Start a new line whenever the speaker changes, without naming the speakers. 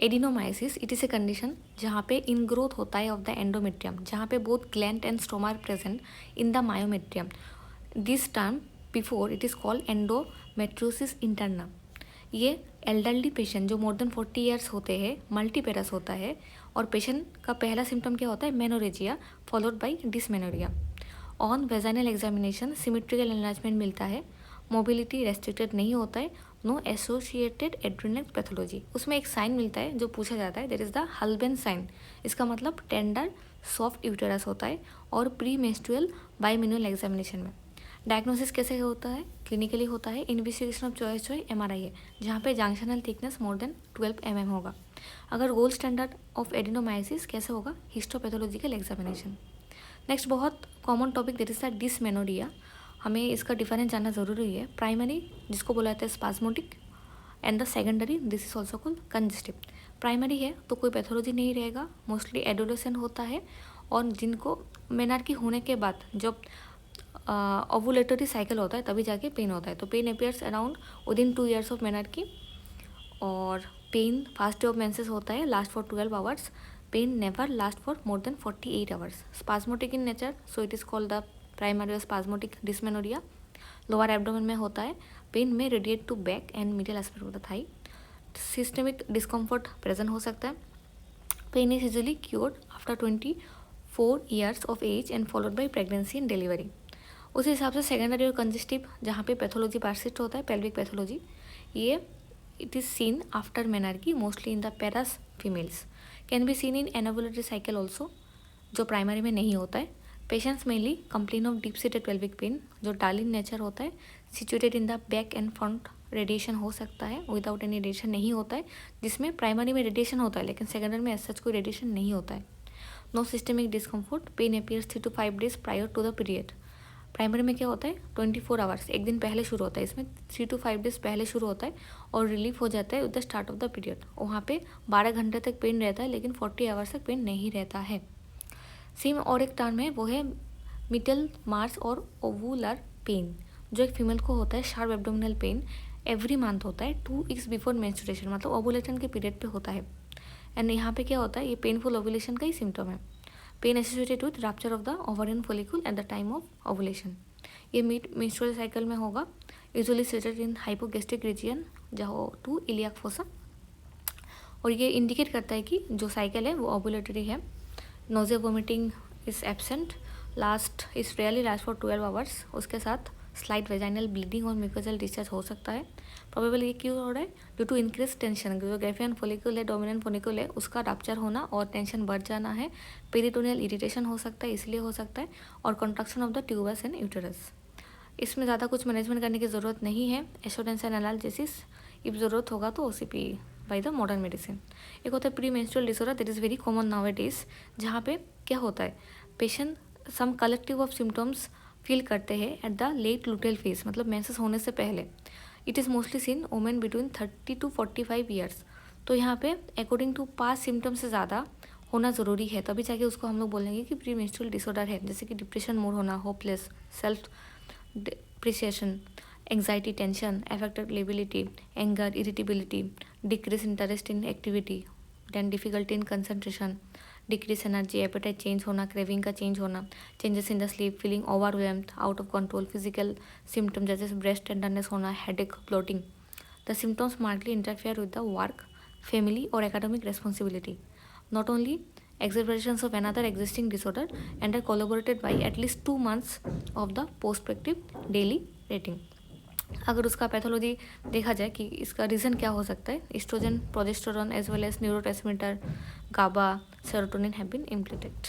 Adenomyosis it is a condition जहाँ पे इनग्रोथ होता है ऑफ द एंडोमेट्रियम, जहाँ पे both gland and stoma are present in the myometrium. This term before it is called endometriosis interna. ये elderly patient जो more then 40 years होते हैं, मल्टीपेरस होता है, और पेशेंट का पहला सिम्टम क्या होता है? Menorrhagia followed by dysmenorrhoea. On vaginal examination symmetrical enlargement मिलता है, मोबिलिटी रेस्ट्रिक्टेड नहीं होता है, नो एसोसिएटेड एड्रेनल पैथोलॉजी. उसमें एक साइन मिलता है जो पूछा जाता है, दैट इज़ द हल्बेन साइन. इसका मतलब टेंडर सॉफ्ट यूटेरस होता है. और प्री मेंस्ट्रुअल बाइमिनुअल एग्जामिनेशन में डायग्नोसिस कैसे होता है? क्लिनिकली होता है. इन्वेस्टिगेशन ऑफ चॉइस जो है MRI है, जहाँ पे junctional thickness more than 12 mm होगा. अगर गोल्ड स्टैंडर्ड ऑफ एडिनोमाइसिस कैसे होगा? Histopathological examination. नेक्स्ट बहुत common topic that is the dysmenorrhoea. हमें इसका डिफरेंस जानना ज़रूरी है. प्राइमरी जिसको बोला जाता है spasmodic, and the secondary this is also called congestive. Primary है तो कोई पैथोलॉजी नहीं रहेगा, मोस्टली एडोलेसेंट होता है, और जिनको मेनार्की होने के बाद जब ओवुलेटरी साइकिल होता है तभी जाके पेन होता है. तो pain appears around within 2 years of menarche. और pain first day of menses होता है, last for 12 hours. Pain never last for more than 48 hours. Spasmodic in nature, so it is called the primary spasmodic dysmenorrhea. Lower abdomen में होता है. Pain में radiate to back and middle aspect of the thigh. Systemic discomfort present हो सकता है. Pain is usually cured after 24 years of age and followed by pregnancy and delivery. उस हिसाब से सेकेंडरी और कंजेस्टिव जहाँ पे पैथोलॉजी परसिस्ट होता है, पेल्विक पैथोलॉजी, ये it is scene after menarche mostly in the Paris females. Can be seen in anovulatory cycle also, जो प्राइमरी में नहीं होता है. Patients mainly complain of deep seated pelvic pain जो डाल इन नेचर होता है, situated in the back and front. Radiation हो सकता है, विदाउट एनी रेडिएशन नहीं होता है, जिसमें प्राइमरी में रेडिएशन होता है लेकिन सेकेंडरी में ऐसा कोई रेडिएशन नहीं होता है. No systemic discomfort. Pain appears 3 to 5 days prior to the period. Primary में क्या होता है? 24 hours, एक दिन पहले शुरू होता है. इसमें 3 to 5 days पहले शुरू होता है और रिलीफ हो जाता है with the start of the period. वहाँ पे 12 घंटे तक पेन रहता है लेकिन 40 hours तक पेन नहीं रहता है. सेम और एक टर्म है, वो है मिडल मार्च और ओवुलर पेन, जो एक फीमेल को होता है. Sharp abdominal pain every month होता है 2 weeks बिफोर मेंस्ट्रुएशन, मतलब ओवुलेशन के पीरियड पे होता है. एंड यहाँ पे क्या होता है? ये पेनफुल ओवुलेशन का ही सिम्टम है. Pen associated with rupture of the ovarian follicle at the time of ovulation. ये मेंस्ट्रुअल साइकिल में होगा, usually situated in hypogastric region जहाँ टू इलियाक फोसा. और ये इंडिकेट करता है कि जो साइकिल है वो ओवुलेटरी है. Nausea vomiting is absent, last is really last for 12 hours. उसके साथ स्लाइट वेजाइनल ब्लीडिंग और म्यूकोजल डिस्चार्ज हो सकता है. प्रोबेबली ये क्यों हो रहा है? Due to increase tension. जो ग्रेफियन फॉलिकल है, डोमिनेंट फॉलिकल है, उसका रप्चर होना और टेंशन बढ़ जाना है. पेरिटोनियल इरिटेशन हो सकता है, इसलिए हो सकता है. और contraction of the tubes and uterus. इसमें ज़्यादा कुछ मैनेजमेंट करने की ज़रूरत नहीं है. एश्योरेंस एंड एनालिसिस इफ ज़रूरत होगा तो OCP by the modern medicine. एक होता है premenstrual disorder, that is very common now it is, जहाँ पे क्या होता है? Patient some collective of symptoms feel करते हैं at the late luteal phase, मतलब मेंसेस होने से पहले. It is mostly seen women between 30 to 45 years. तो यहाँ पे अकॉर्डिंग टू पास्ट सिम्टम्स से ज़्यादा होना ज़रूरी है, तभी जाके उसको हम लोग बोलेंगे कि प्री मेंस्ट्रुअल डिसऑर्डर है. जैसे कि डिप्रेशन मोड होना, hopeless, self depreciation, anxiety, tension, affected lability, anger, irritability, decrease interest in activity, then difficulty in concentration, decrease energy, appetite change होना, क्रेविंग का चेंज होना, changes in the sleep, feeling overwhelmed, out of control, physical symptom जैसे breast tenderness होना, headache, bloating. The symptoms markedly interfere with the work, family और academic responsibility. Not only exacerbations of another existing disorder and are collaborated by at least 2 months of the prospective daily rating. अगर उसका pathology देखा जाए कि इसका reason क्या हो सकता है, estrogen, progesterone as well as neurotransmitter, GABA, serotonin have been इम्प्लीटेड.